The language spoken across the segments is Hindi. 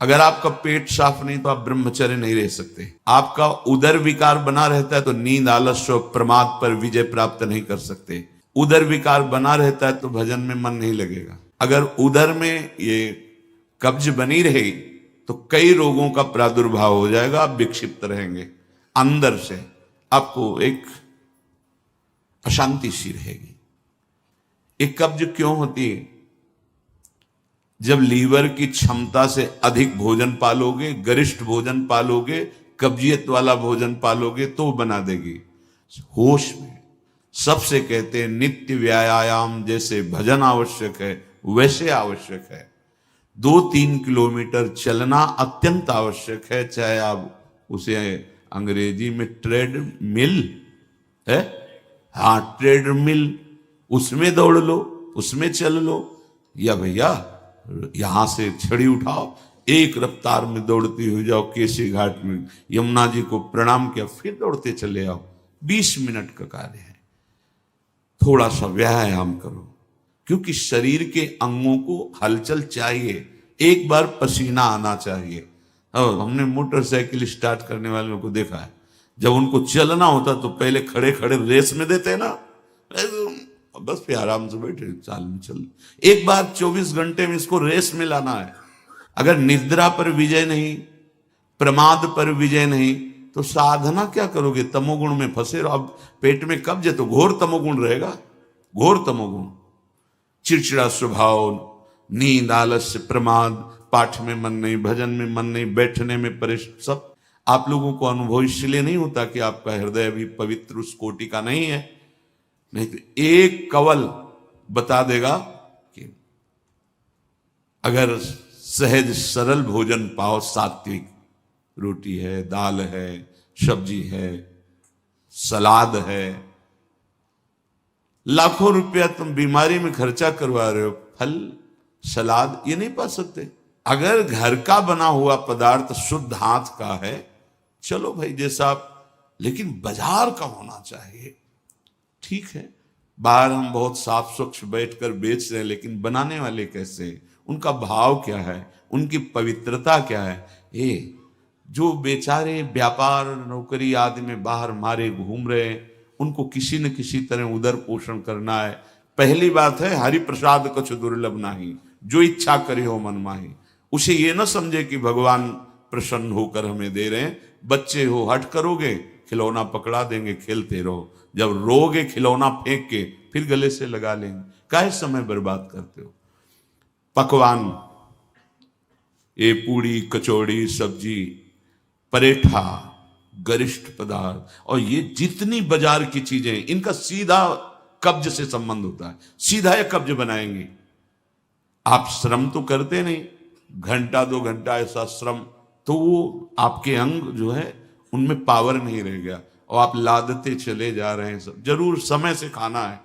अगर आपका पेट साफ नहीं तो आप ब्रह्मचर्य नहीं रह सकते। आपका उदर विकार बना रहता है तो नींद, आलस्य और प्रमाद पर विजय प्राप्त नहीं कर सकते। उदर विकार बना रहता है तो भजन में मन नहीं लगेगा। अगर उदर में ये कब्ज बनी रही तो कई रोगों का प्रादुर्भाव हो जाएगा, आप विक्षिप्त रहेंगे, अंदर से आपको एक अशांति सी रहेगी। एक कब्ज क्यों होती है? जब लीवर की क्षमता से अधिक भोजन पालोगे, गरिष्ठ भोजन पालोगे, कब्जियत वाला भोजन पालोगे तो बना देगी। होश में सबसे कहते हैं नित्य व्यायाम जैसे भजन आवश्यक है वैसे आवश्यक है। 2-3 किलोमीटर चलना अत्यंत आवश्यक है, चाहे आप उसे अंग्रेजी में ट्रेड मिल है, हाँ ट्रेडमिल, उसमें दौड़ लो, उसमें चल लो, या भैया यहां से छड़ी उठाओ, एक रफ्तार में दौड़ती हुई जाओ केसी घाट में, यमुना जी को प्रणाम किया फिर दौड़ते चले आओ। 20 मिनट का कार्य है। थोड़ा सा व्यायाम करो, क्योंकि शरीर के अंगों को हलचल चाहिए, एक बार पसीना आना चाहिए। और हमने मोटरसाइकिल स्टार्ट करने वालों को देखा है, जब उनको चलना होता तो पहले खड़े खड़े रेस में देते ना, बस फिर आराम से बैठे चाल में चल। एक बार 24 घंटे में इसको रेस में लाना है। अगर निद्रा पर विजय नहीं, प्रमाद पर विजय नहीं, तो साधना क्या करोगे? तमोगुण में फंसे रहो। अब पेट में कब्ज है तो घोर तमोगुण रहेगा, घोर तमोगुण। चिड़चिड़ा स्वभाव, नींद, आलस्य, प्रमाद, पाठ में मन नहीं, भजन में मन नहीं, बैठने में परेशान, सब आप लोगों को अनुभव इसलिए नहीं होता कि आपका हृदय भी पवित्र उस कोटि का नहीं है। नहीं तो एक कवल बता देगा कि अगर सहज सरल भोजन पाओ, सात्विक रोटी है, दाल है, सब्जी है, सलाद है, लाखों रुपया तुम बीमारी में खर्चा करवा रहे हो, फल सलाद ये नहीं पा सकते। अगर घर का बना हुआ पदार्थ शुद्ध हाथ का है, चलो भाई जैसा आप, लेकिन बाजार का होना चाहिए। ठीक है, बाहर हम बहुत साफ स्वच्छ बैठकर बेच रहे हैं, लेकिन बनाने वाले कैसे, उनका भाव क्या है, उनकी पवित्रता क्या है? ये जो बेचारे व्यापार नौकरी आदि में बाहर मारे घूम रहे हैं, उनको किसी न किसी तरह उदर पोषण करना है। पहली बात है हरि प्रसाद कछु दुर्लभ नाही, जो इच्छा करे हो मन माही। उसे ये ना समझे कि भगवान प्रसन्न होकर हमें दे रहे हैं। बच्चे हो, हट करोगे खिलौना पकड़ा देंगे, खेलते रहो, जब रोगे खिलौना फेंक के फिर गले से लगा लेंगे। काहे समय बर्बाद करते हो? पकवान, ये पूड़ी, कचौड़ी, सब्जी, परेठा, गरिष्ठ पदार्थ, और ये जितनी बाजार की चीजें, इनका सीधा कब्ज से संबंध होता है। सीधा ये कब्ज बनाएंगे। आप श्रम तो करते नहीं, घंटा 2 घंटा ऐसा श्रम, तो वो आपके अंग जो है उनमें पावर नहीं रह गया, और आप लादते चले जा रहे हैं। सब जरूर समय से खाना है।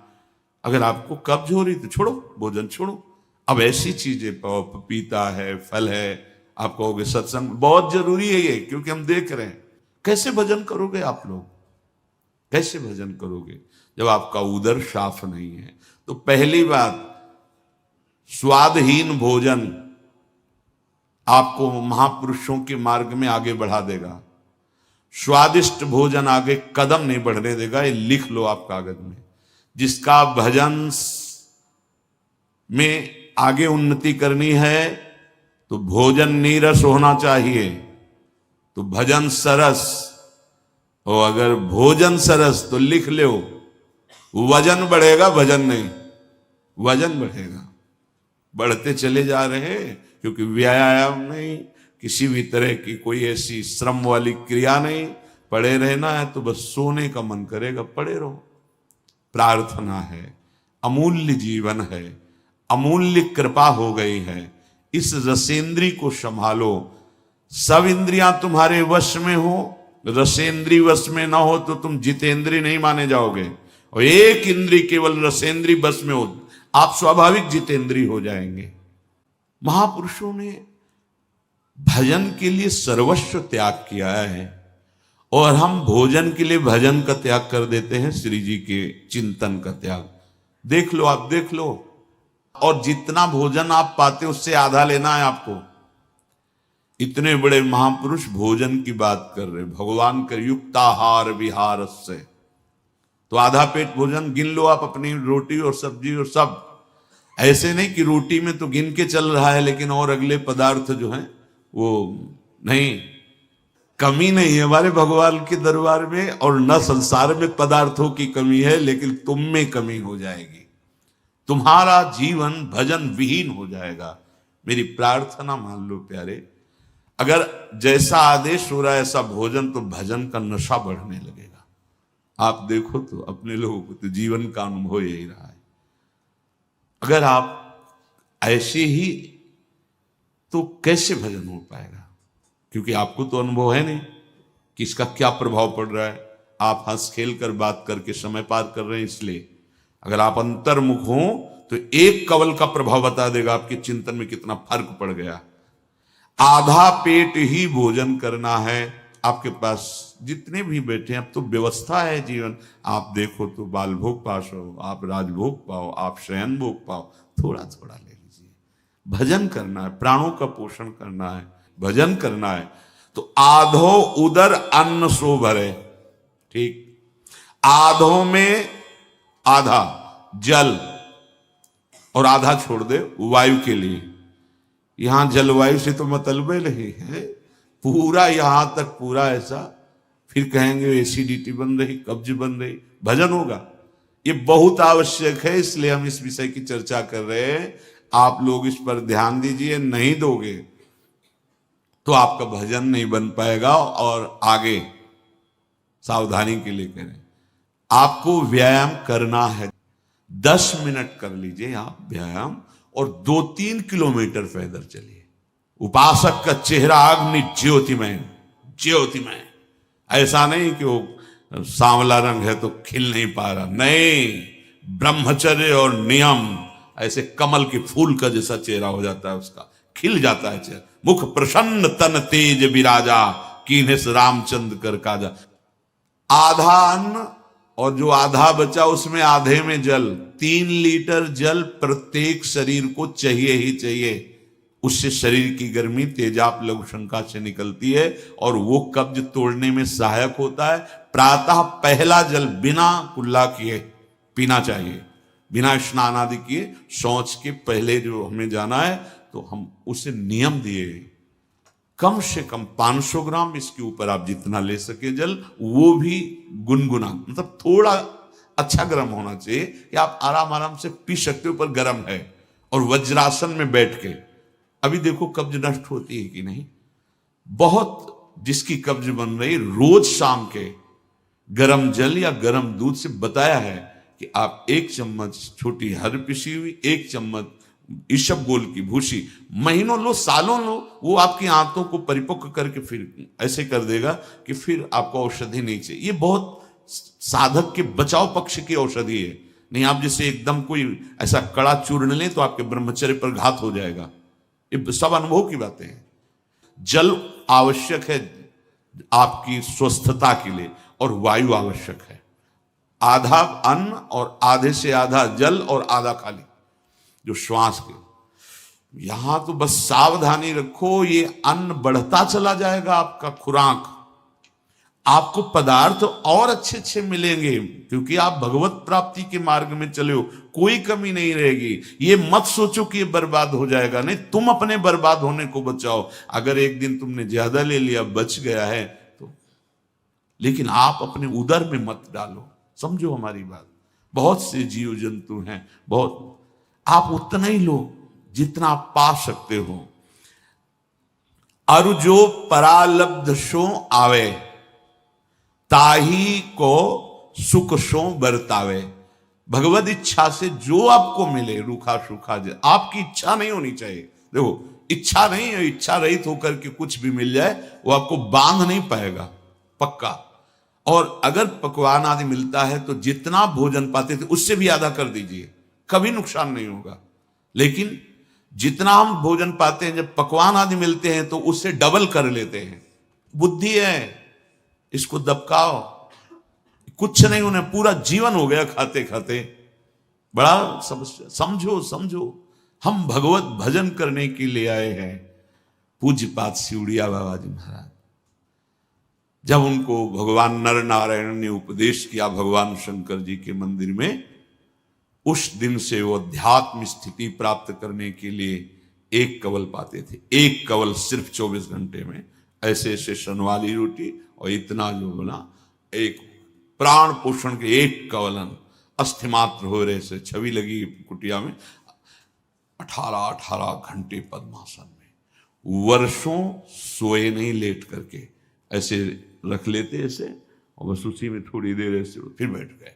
अगर आपको कब्ज हो रही तो छोड़ो, भोजन छोड़ो। अब ऐसी चीजें पाओ, पपीता है, फल है, आप कहोगे सत्संग बहुत जरूरी है ये, क्योंकि हम देख रहे हैं। कैसे भजन करोगे आप लोग? कैसे भजन करोगे जब आपका उदर साफ नहीं है? तो पहली बात, स्वादहीन भोजन आपको महापुरुषों के मार्ग में आगे बढ़ा देगा। स्वादिष्ट भोजन आगे कदम नहीं बढ़ने देगा। ये लिख लो आप कागज में। जिसका भजन में आगे उन्नति करनी है तो भोजन नीरस होना चाहिए, तो भजन सरस, और अगर भोजन सरस तो लिख लो वजन बढ़ेगा, भजन नहीं, वजन बढ़ेगा। बढ़ते चले जा रहे हैं, क्योंकि व्यायाम नहीं, किसी भी तरह की कोई ऐसी श्रम वाली क्रिया नहीं। पड़े रहना है तो बस सोने का मन करेगा, पड़े रहो। प्रार्थना है, अमूल्य जीवन है, अमूल्य कृपा हो गई है। इस रसेंद्री को संभालो। सब इंद्रियां तुम्हारे वश में हो, रसेंद्री वश में ना हो तो तुम जितेंद्री नहीं माने जाओगे। और एक इंद्री केवल रसेंद्री वश में हो, आप स्वाभाविक जितेंद्री हो जाएंगे। महापुरुषों ने भजन के लिए सर्वस्व त्याग किया है, और हम भोजन के लिए भजन का त्याग कर देते हैं, श्री जी के चिंतन का त्याग। देख लो, आप देख लो। और जितना भोजन आप पाते उससे आधा लेना है आपको। इतने बड़े महापुरुष भोजन की बात कर रहे, भगवान कर युक्ताहार विहार से, तो आधा पेट भोजन गिन लो आप, अपनी रोटी और सब्जी और सब। ऐसे नहीं कि रोटी में तो गिन के चल रहा है लेकिन और अगले पदार्थ जो हैं वो नहीं। कमी नहीं है हमारे भगवान के दरबार में, और न संसार में पदार्थों की कमी है, लेकिन तुम में कमी हो जाएगी, तुम्हारा जीवन भजन विहीन हो जाएगा। मेरी प्रार्थना मान लो प्यारे, अगर जैसा आदेश हो रहा है ऐसा भोजन, तो भजन का नशा बढ़ने लगेगा। आप देखो तो अपने लोगों को तो जीवन का अनुभव यही रहा है। अगर आप ऐसे ही, तो कैसे भजन हो पाएगा? क्योंकि आपको तो अनुभव है नहीं कि इसका क्या प्रभाव पड़ रहा है। आप हंस खेल कर बात करके समय पार कर रहे हैं, इसलिए अगर आप अंतर्मुख हो तो एक कवल का प्रभाव बता देगा आपके चिंतन में कितना फर्क पड़ गया। आधा पेट ही भोजन करना है। आपके पास जितने भी बैठे हैं, अब तो व्यवस्था है जीवन, आप देखो तो बाल भोग पास हो, आप राजभोग पाओ, आप शयन भोग पाओ, थोड़ा थोड़ा ले लीजिए। भजन करना है, प्राणों का पोषण करना है, भजन करना है। तो आधो उदर अन्न सो भरे, ठीक, आधो में आधा जल और आधा छोड़ दे वायु के लिए। यहां जलवायु से तो मतलब नहीं है, पूरा यहां तक पूरा ऐसा, फिर कहेंगे एसिडिटी बन रही, कब्ज बन रही, भजन होगा। ये बहुत आवश्यक है, इसलिए हम इस विषय की चर्चा कर रहे हैं। आप लोग इस पर ध्यान दीजिए, नहीं दोगे तो आपका भजन नहीं बन पाएगा। और आगे सावधानी के लिए करें, आपको व्यायाम करना है, 10 मिनट कर लीजिए आप व्यायाम, और 2-3 किलोमीटर पैदल चलिए। उपासक का चेहरा अग्नि ज्योतिमय, ज्योतिमय। ऐसा नहीं कि वो सांवला रंग है तो खिल नहीं पा रहा, नहीं, ब्रह्मचर्य और नियम, ऐसे कमल के फूल का जैसा चेहरा हो जाता है, उसका खिल जाता है चेहरा। मुख प्रसन्न तन तेज विराजा, कीन्हे से रामचंद्र कर काजा। आधा अन्न और जो आधा बचा उसमें आधे में जल, 3 लीटर जल प्रत्येक शरीर को चाहिए ही चाहिए। उससे शरीर की गर्मी तेजाब लघु शंका से निकलती है और वो कब्ज तोड़ने में सहायक होता है। प्रातः पहला जल बिना कुल्ला किए पीना चाहिए, बिना स्नान आदि किए, शौच के पहले जो हमें जाना है, तो हम उसे नियम दिए कम से कम 500 ग्राम, इसके ऊपर आप जितना ले सके जल, वो भी गुनगुना, मतलब थोड़ा अच्छा गर्म होना चाहिए कि आप आराम आराम से पी सकते हो, पर गर्म है। और वज्रासन में बैठ के, अभी देखो कब्ज नष्ट होती है कि नहीं, बहुत जिसकी कब्ज बन रही, रोज शाम के गर्म जल या गर्म दूध से बताया है कि आप 1 चम्मच छोटी हर पिसी हुई, 1 चम्मच ईशबगोल की भूसी महीनों लो, सालों लो, वो आपकी आंतों को परिपक्व करके फिर ऐसे कर देगा कि फिर आपको औषधि नहीं चाहिए। ये बहुत साधक के बचाव पक्ष की औषधि है। नहीं आप जैसे एकदम कोई ऐसा कड़ा चूर्ण लें तो आपके ब्रह्मचर्य पर घात हो जाएगा। ये सब अनुभव की बातें हैं। जल आवश्यक है आपकी स्वस्थता के लिए, और वायु आवश्यक है। आधा अन्न और आधे से आधा जल और आधा खाली जो श्वास के। यहां तो बस सावधानी रखो, ये अन्न बढ़ता चला जाएगा आपका खुराक, आपको पदार्थ और अच्छे अच्छे मिलेंगे, क्योंकि आप भगवत प्राप्ति के मार्ग में चले हो, कोई कमी नहीं रहेगी। ये मत सोचो कि ये बर्बाद हो जाएगा, नहीं, तुम अपने बर्बाद होने को बचाओ। अगर एक दिन तुमने ज्यादा ले लिया, बच गया है तो, लेकिन आप अपने उदर में मत डालो। समझो हमारी बात। बहुत से जीव जंतु हैं, बहुत, आप उतना ही लो जितना आप पा सकते हो। अरु जो परालब्ध शो आवे, ताही को सुख शो बरतावे। भगवत इच्छा से जो आपको मिले, रूखा सूखा, आपकी इच्छा नहीं होनी चाहिए। देखो, इच्छा नहीं है, इच्छा रहित होकर के कुछ भी मिल जाए वो आपको बांध नहीं पाएगा, पक्का। और अगर पकवान आदि मिलता है तो जितना भोजन पाते थे उससे भी आधा कर दीजिए, कभी नुकसान नहीं होगा। लेकिन जितना हम भोजन पाते हैं, जब पकवान आदि मिलते हैं तो उससे डबल कर लेते हैं। बुद्धि है, इसको दबकाओ। कुछ नहीं, उन्हें पूरा जीवन हो गया खाते खाते। बड़ा समझो समझो, हम भगवत भजन करने के लिए आए हैं। पूज्यपाद सिउड़िया बाबा जी महाराज, जब उनको भगवान नर नारायण ने उपदेश किया भगवान शंकर जी के मंदिर में, उस दिन से वो अध्यात्म स्थिति प्राप्त करने के लिए एक कवल पाते थे। एक कवल सिर्फ 24 घंटे में, ऐसे ऐसे सन वाली रोटी और इतना जो बोला, एक प्राण पोषण के एक कवलन अस्थिमात्र हो रहे से छवि लगी कुटिया में, 18 घंटे पद्मासन में, वर्षों सोए नहीं, लेट करके ऐसे रख लेते ऐसे, और बस उसी में थोड़ी देर ऐसे फिर बैठ गए।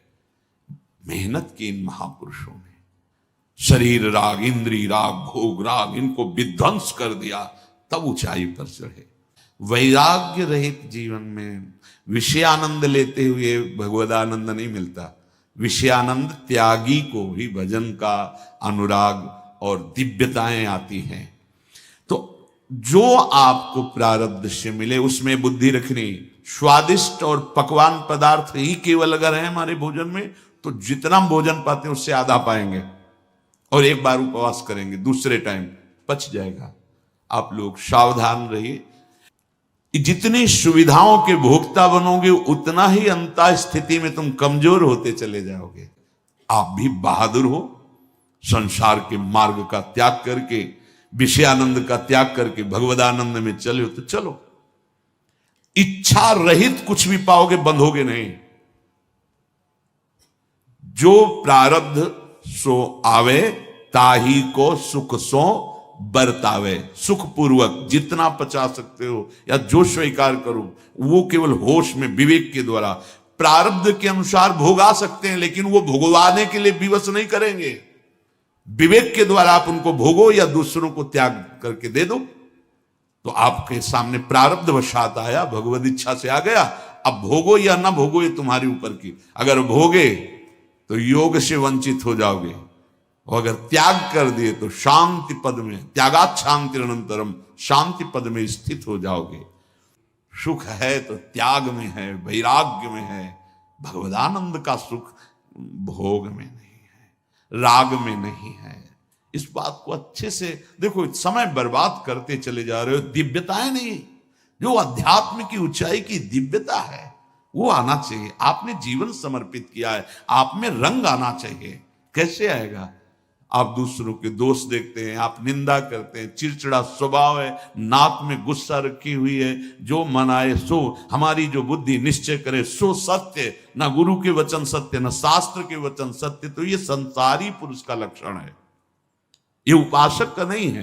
मेहनत की इन महापुरुषों ने, शरीर राग, इंद्री राग, भोग राग, इनको विध्वंस कर दिया, तब ऊंचाई पर चढ़े। वैराग्य रहित जीवन में विषयानंद लेते हुए भगवदानंद नहीं मिलता। विषयानंद त्यागी को ही भजन का अनुराग और दिव्यताएं आती हैं। तो जो आपको प्रारब्ध से मिले उसमें बुद्धि रखनी। स्वादिष्ट और पकवान पदार्थ ही केवल अगर है हमारे भोजन में, तो जितना भोजन पाते हैं उससे आधा पाएंगे, और एक बार उपवास करेंगे, दूसरे टाइम पच जाएगा। आप लोग सावधान रहिए। जितनी सुविधाओं के भोक्ता बनोगे उतना ही अंतः स्थिति में तुम कमजोर होते चले जाओगे। आप भी बहादुर हो, संसार के मार्ग का त्याग करके, विषयानंद का त्याग करके भगवदानंद में चले हो तो चलो। इच्छा रहित कुछ भी पाओगे, बंधोगे नहीं। जो प्रारब्ध सो आवे, ताही को सुख सो बरतावे। सुख पूर्वक जितना पचा सकते हो या जो स्वीकार करो, वो केवल होश में विवेक के द्वारा प्रारब्ध के अनुसार भोगा सकते हैं, लेकिन वो भोगवाने के लिए विवश नहीं करेंगे। विवेक के द्वारा आप उनको भोगो या दूसरों को त्याग करके दे दो। तो आपके सामने प्रारब्ध वशात आया, भगवद इच्छा से आ गया, अब भोगो या ना भोगो ये तुम्हारे ऊपर की। अगर भोगे तो योग से वंचित हो जाओगे, और अगर त्याग कर दिए तो शांति पद में, त्यागात शांति अनंतरम, शांति पद में स्थित हो जाओगे। सुख है तो त्याग में है, वैराग्य में है। भगवदानंद का सुख भोग में नहीं है, राग में नहीं है। इस बात को अच्छे से देखो। समय बर्बाद करते चले जा रहे हो। दिव्यताएं नहीं, जो अध्यात्म की ऊंचाई की दिव्यता है वो आना चाहिए। आपने जीवन समर्पित किया है, आप में रंग आना चाहिए। कैसे आएगा? आप दूसरों के दोष देखते हैं, आप निंदा करते हैं, चिड़चिड़ा स्वभाव है, नाक में गुस्सा रखी हुई है। जो मन आए सो, हमारी जो बुद्धि निश्चय करे सो सत्य। ना गुरु के वचन सत्य, ना शास्त्र के वचन सत्य। तो ये संसारी पुरुष का लक्षण है, ये उपासक का नहीं है।